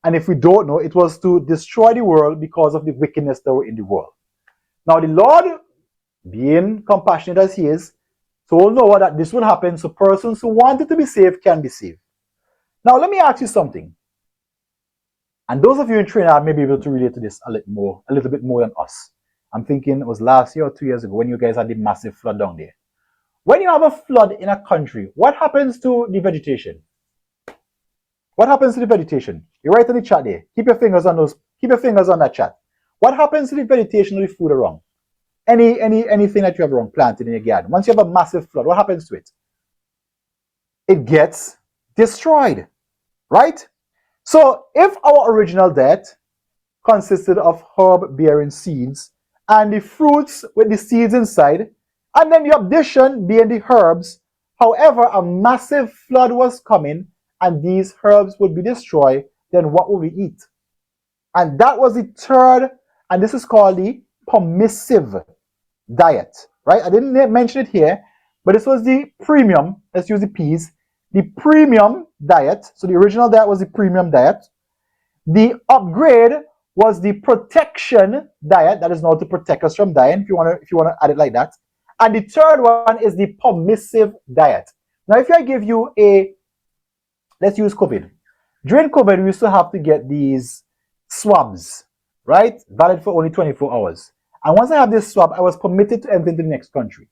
and if we don't know, it was to destroy the world because of the wickedness that were in the world. Now, the Lord, being compassionate as He is, told Noah that this will happen, so persons who wanted to be saved can be saved. Now, let me ask you something. And those of you in Trinidad may be able to relate to this a little bit more than us. I'm thinking it was last year or 2 years ago when you guys had the massive flood down there. When you have a flood in a country, what happens to the vegetation? What happens to the vegetation? You write in the chat there. Keep your fingers on those. Keep your fingers on that chat. What happens to the vegetation or the food around? Anything that you have around planted in your garden. Once you have a massive flood, what happens to it? It gets destroyed, right? So if our original diet consisted of herb-bearing seeds and the fruits with the seeds inside, and then the addition being the herbs, however, a massive flood was coming and these herbs would be destroyed, then what would we eat? And that was the third, and this is called the permissive diet, right? I didn't mention it here, but this was the premium, let's use the P's, the premium diet. So the original diet was the premium diet. The upgrade was the protection diet, that is now to protect us from dying, if you want to add it like that. And the third one is the permissive diet. Now, if I give you let's use COVID. During COVID, we used to have to get these swabs, right? Valid for only 24 hours. And once I have this swab, I was permitted to enter into the next country.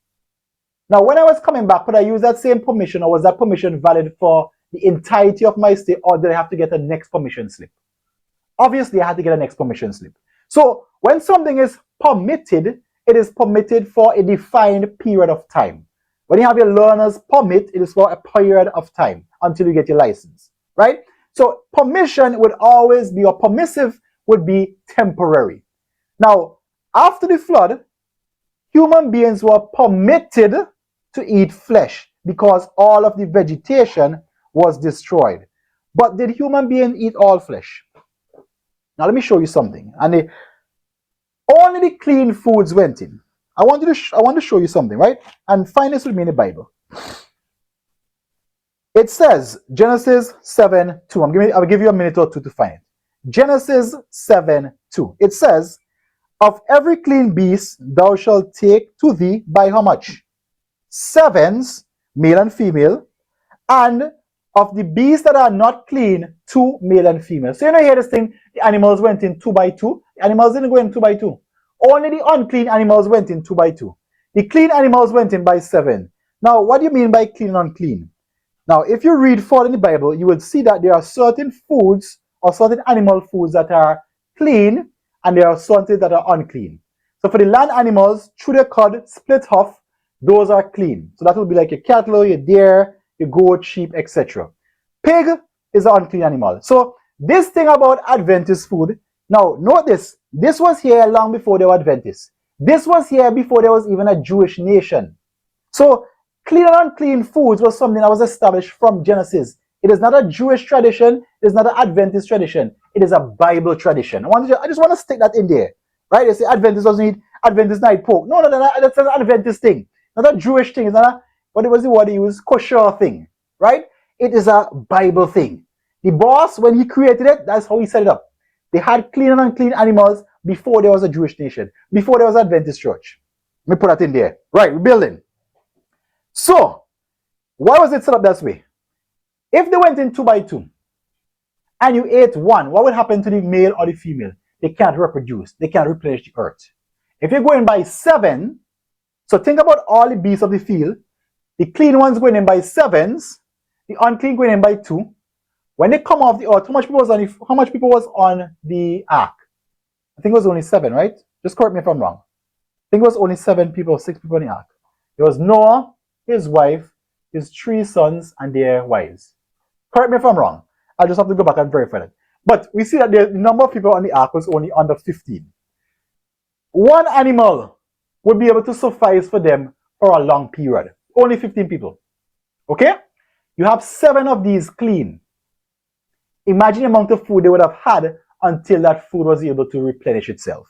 Now, when I was coming back, could I use that same permission, or was that permission valid for the entirety of my stay, or did I have to get a next permission slip? Obviously, I had to get a next permission slip. So, when something is permitted, it is permitted for a defined period of time. When you have your learner's permit, it is for a period of time until you get your license, right? So permission would always be, or permissive would be temporary. Now, after the flood, human beings were permitted to eat flesh because all of the vegetation was destroyed. But did human beings eat all flesh? Now let me show you something. And only the clean foods went in. I want to show you something, right? And find this with me in the Bible. It says, Genesis 7:2. I'll give you a minute or two to find it. Genesis 7:2. It says, of every clean beast thou shalt take to thee by how much? Sevens, male and female, and of the beasts that are not clean, 2 male and female. So you know here this thing, the animals went in 2 by 2. The animals didn't go in 2 by 2. Only the unclean animals went in 2 by 2. The clean animals went in by 7. Now, what do you mean by clean and unclean? Now, if you read further in the Bible, you will see that there are certain foods or certain animal foods that are clean and there are certain that are unclean. So for the land animals, through the cud, split hoof, those are clean. So that will be like your cattle, your deer, your goat, sheep, etc. Pig is an unclean animal. So this thing about Adventist food, now note this. This was here long before they were Adventists. This was here before there was even a Jewish nation. So clean and unclean foods was something that was established from Genesis. It is not a Jewish tradition. It is not an Adventist tradition. It is a Bible tradition. I just want to stick that in there. Right? They say Adventists doesn't eat, Adventists not eat pork. No, that's an Adventist thing. Not a Jewish thing. It's not a, what was the word he used? Kosher thing. Right? It is a Bible thing. The boss, when he created it, that's how he set it up. They had clean and unclean animals before there was a Jewish nation. Before there was an Adventist church. Let me put that in there. Right, we're building. So, why was it set up that way? If they went in 2 by 2 and you ate one, what would happen to the male or the female? They can't reproduce. They can't replenish the earth. If you're going by 7, so think about all the beasts of the field. The clean ones going in by 7s, the unclean going in by 2. When they come off the earth, how much people was on the ark? I think it was only 7, right? Just correct me if I'm wrong. I think it was only 7 people, 6 people on the ark. There was Noah, his wife, his 3 sons, and their wives. Correct me if I'm wrong. I'll just have to go back and verify that. But we see that the number of people on the ark was only under 15. One animal would be able to suffice for them for a long period. Only 15 people. Okay? You have 7 of these clean. Imagine the amount of food they would have had until that food was able to replenish itself.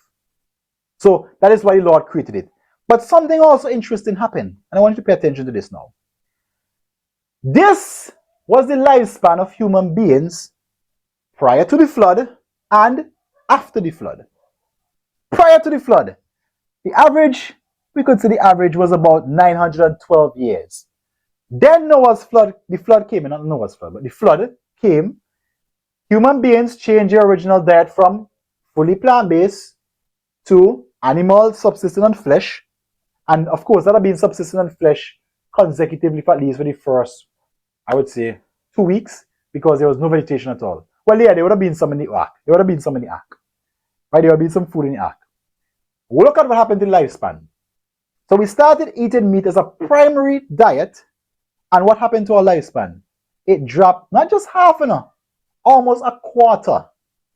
So that is why the Lord created it. But something also interesting happened. And I want you to pay attention to this now. This was the lifespan of human beings prior to the flood and after the flood. Prior to the flood, the average, we could say the average was about 912 years. Then Noah's flood, the flood came, not Noah's flood, but the flood came. Human beings changed their original diet from fully plant-based to animal, subsistence, and flesh. And of course, that had been subsistence and flesh consecutively for at least for the first, I would say, 2 weeks, because there was no vegetation at all. Well, yeah, there would have been some in the ark. Right? There would have been some food in the ark. We'll look at what happened to the lifespan. So we started eating meat as a primary diet, and what happened to our lifespan? It dropped not just half an hour, almost a quarter.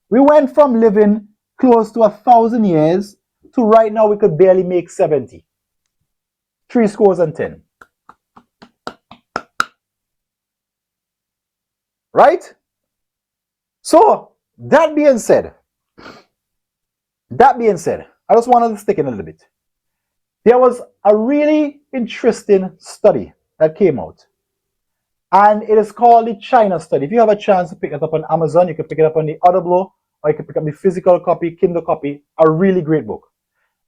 We went from living close to 1,000 years to right now we could barely make 70. 70. Right? So, that being said, I just wanted to stick in a little bit. There was a really interesting study that came out. And it is called the China study. If you have a chance to pick it up on Amazon, you can pick it up on the Audible, or you can pick up the physical copy, Kindle copy, a really great book.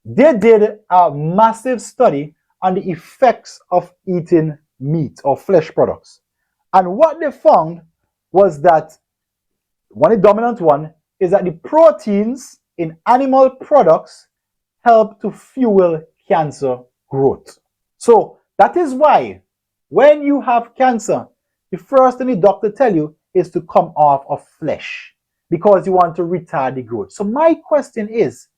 They did a massive study on the effects of eating meat or flesh products. And what they found was that the dominant one is that the proteins in animal products help to fuel cancer growth. So that is why when you have cancer, the first thing the doctor tell you is to come off of flesh because you want to retard the growth. So my question is,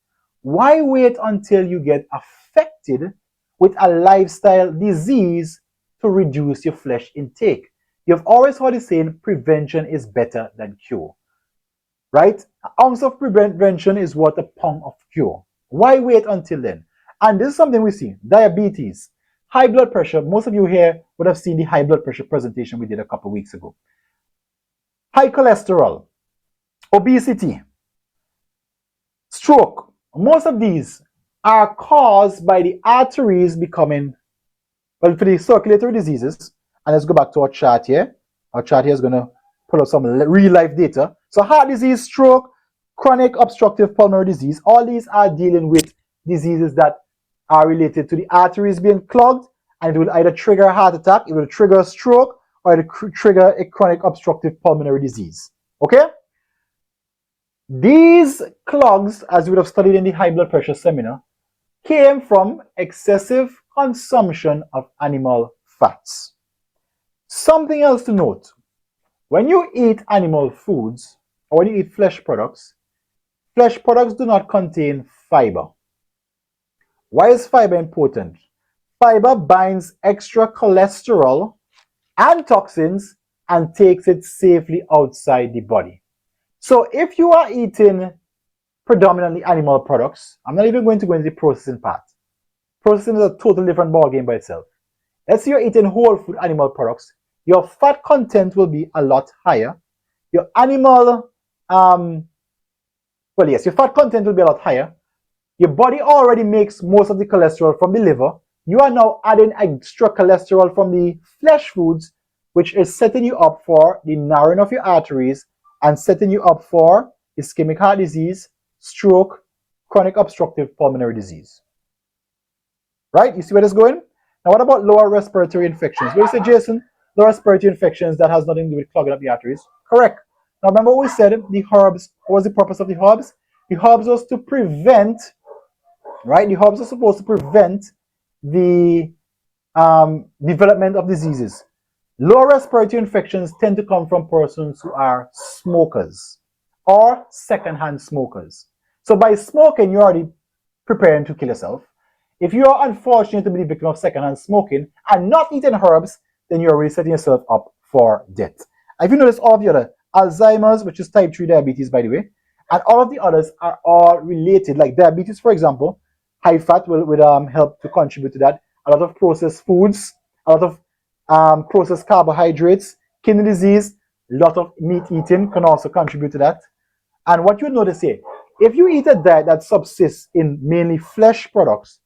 why wait until you get affected with a lifestyle disease to reduce your flesh intake? You've always heard it saying prevention is better than cure. Right? An ounce of prevention is worth a pound of cure. Why wait until then? And this is something we see. Diabetes, high blood pressure. Most of you here would have seen the high blood pressure presentation we did a couple of weeks ago. High cholesterol, obesity, stroke. Most of these are caused by the arteries becoming, well, for the circulatory diseases. And let's go back to our chart here. Our chart here is going to pull up some real life data. So heart disease, stroke, chronic obstructive pulmonary disease, all these are dealing with diseases that are related to the arteries being clogged, and it will either trigger a heart attack, it will trigger a stroke, or it will trigger a chronic obstructive pulmonary disease. Okay? These clogs, as we would have studied in the high blood pressure seminar, came from excessive consumption of animal fats. Something else to note, when you eat animal foods, or when you eat flesh products do not contain fiber. Why is fiber important? Fiber binds extra cholesterol and toxins and takes it safely outside the body. So if you are eating predominantly animal products, I'm not even going to go into the processing part. Processing is a totally different ballgame by itself. Let's say you're eating whole food animal products, your fat content will be a lot higher. Your animal, your fat content will be a lot higher. Your body already makes most of the cholesterol from the liver. You are now adding extra cholesterol from the flesh foods, which is setting you up for the narrowing of your arteries and setting you up for ischemic heart disease, stroke, chronic obstructive pulmonary disease. Right? You see where this is going? Now, what about lower respiratory infections? What you say, Jason? Lower respiratory infections, that has nothing to do with clogging up the arteries. Correct. Now, remember what we said, the herbs, what was the purpose of the herbs? The herbs was to prevent, right? The herbs are supposed to prevent the development of diseases. Lower respiratory infections tend to come from persons who are smokers or secondhand smokers. So by smoking, you're already preparing to kill yourself. If you are unfortunate to be the victim of secondhand smoking and not eating herbs, then you're already setting yourself up for death. If you notice, all of the other Alzheimer's, which is type 3 diabetes, by the way, and all of the others are all related. Like diabetes, for example, high fat will help to contribute to that. A lot of processed foods, a lot of processed carbohydrates, kidney disease, a lot of meat eating can also contribute to that. And what you notice here, if you eat a diet that subsists in mainly flesh products,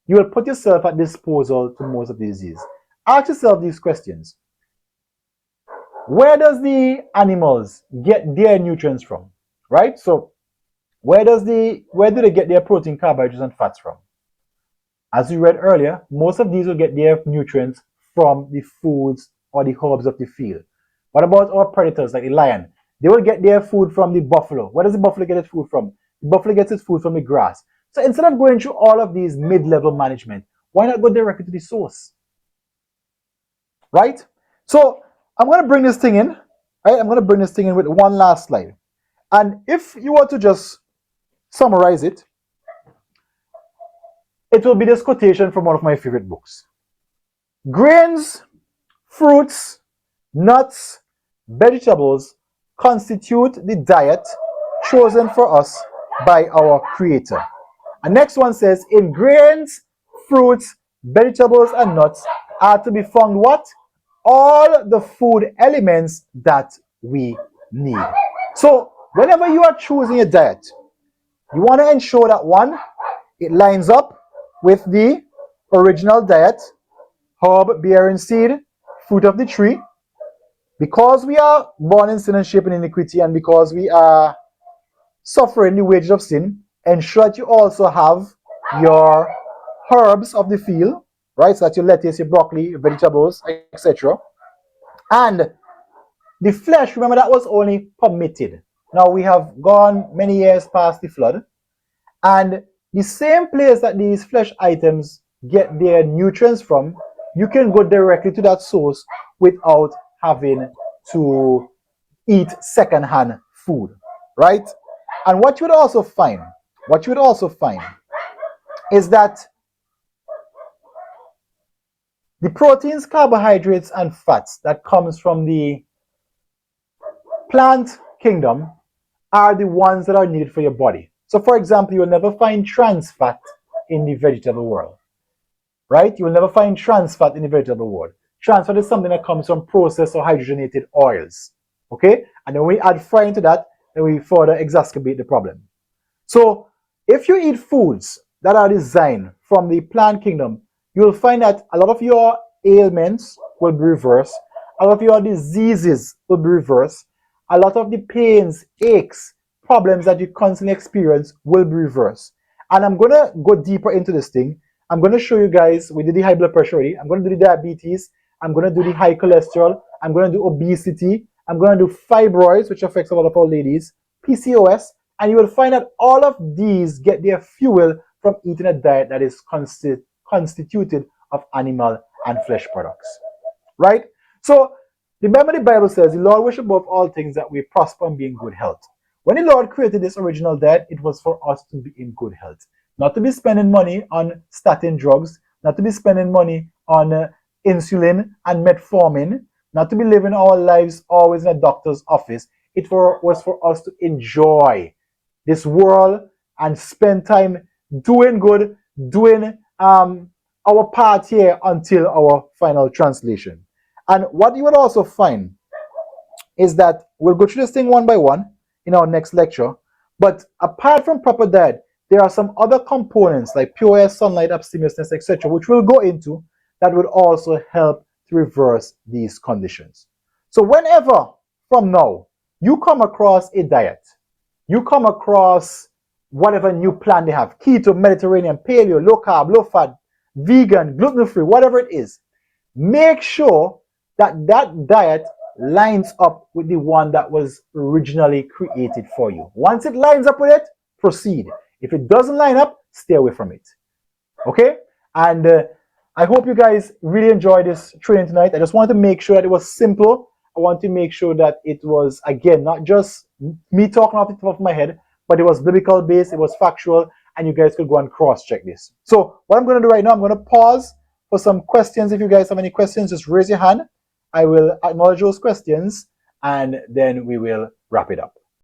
you will put yourself at disposal to most of the disease. Ask yourself these questions. Where does the animals get their nutrients from? Right? So where do they get their protein, carbohydrates, and fats from? As we read earlier, most of these will get their nutrients from the foods or the herbs of the field. What about our predators like the lion? They will get their food from the buffalo. Where does the buffalo get its food from? The buffalo gets its food from the grass. So instead of going through all of these mid-level management, why not go directly to the source? Right? So I'm going to bring this thing in. Right? I'm going to bring this thing in with one last slide. And if you were to just summarize it, it will be this quotation from one of my favorite books. Grains, fruits, nuts, vegetables constitute the diet chosen for us by our Creator. And next one says, in grains, fruits, vegetables, and nuts are to be found what? All the food elements that we need. So whenever you are choosing a diet, you want to ensure that one, it lines up with the original diet, herb bearing seed, fruit of the tree. Because we are born in sin and shaped in iniquity, and because we are suffering the wages of sin, ensure that you also have your herbs of the field, right? So that your lettuce, your broccoli, your vegetables, etc. And the flesh, remember, that was only permitted. Now we have gone many years past the flood, and the same place that these flesh items get their nutrients from, you can go directly to that source without having to eat secondhand food, right? And what you would also find is that the proteins, carbohydrates, and fats that comes from the plant kingdom are the ones that are needed for your body. So for example, you will never find trans fat in the vegetable world, right? You will never find trans fat in the vegetable world. Trans fat is something that comes from processed or hydrogenated oils, okay? And then when we add fry into that, then we further exacerbate the problem. So if you eat foods that are designed from the plant kingdom, you'll find that a lot of your ailments will be reversed. A lot of your diseases will be reversed. A lot of the pains, aches, problems that you constantly experience will be reversed. And I'm going to go deeper into this thing. I'm going to show you guys, we did the high blood pressure already. I'm going to do the diabetes. I'm going to do the high cholesterol. I'm going to do obesity. I'm going to do fibroids, which affects a lot of our ladies, PCOS. And you will find that all of these get their fuel from eating a diet that is constituted of animal and flesh products. Right? So remember the Bible says, the Lord wishes above all things that we prosper and be in good health. When the Lord created this original diet, it was for us to be in good health. Not to be spending money on statin drugs, not to be spending money on insulin and metformin, not to be living our lives always in a doctor's office. It was for us to enjoy this world and spend time doing good, doing our part here until our final translation. And what you would also find is that we'll go through this thing one by one in our next lecture. But apart from proper diet, there are some other components like pure air, sunlight, abstemiousness, etc., which we'll go into that would also help to reverse these conditions. So whenever from now you come across a diet, you come across whatever new plan they have, keto, Mediterranean, paleo, low carb, low fat, vegan, gluten-free, whatever it is, make sure that that diet lines up with the one that was originally created for you. Once it lines up with it, proceed. If it doesn't line up, stay away from it. Okay? And I hope you guys really enjoyed this training tonight. I just wanted to make sure that it was simple. I want to make sure that it was, again, not just me talking off the top of my head, but it was biblical based, it was factual, and you guys could go and cross-check this. So what I'm going to do right now, I'm going to pause for some questions. If you guys have any questions, just raise your hand. I will acknowledge those questions, and then we will wrap it up.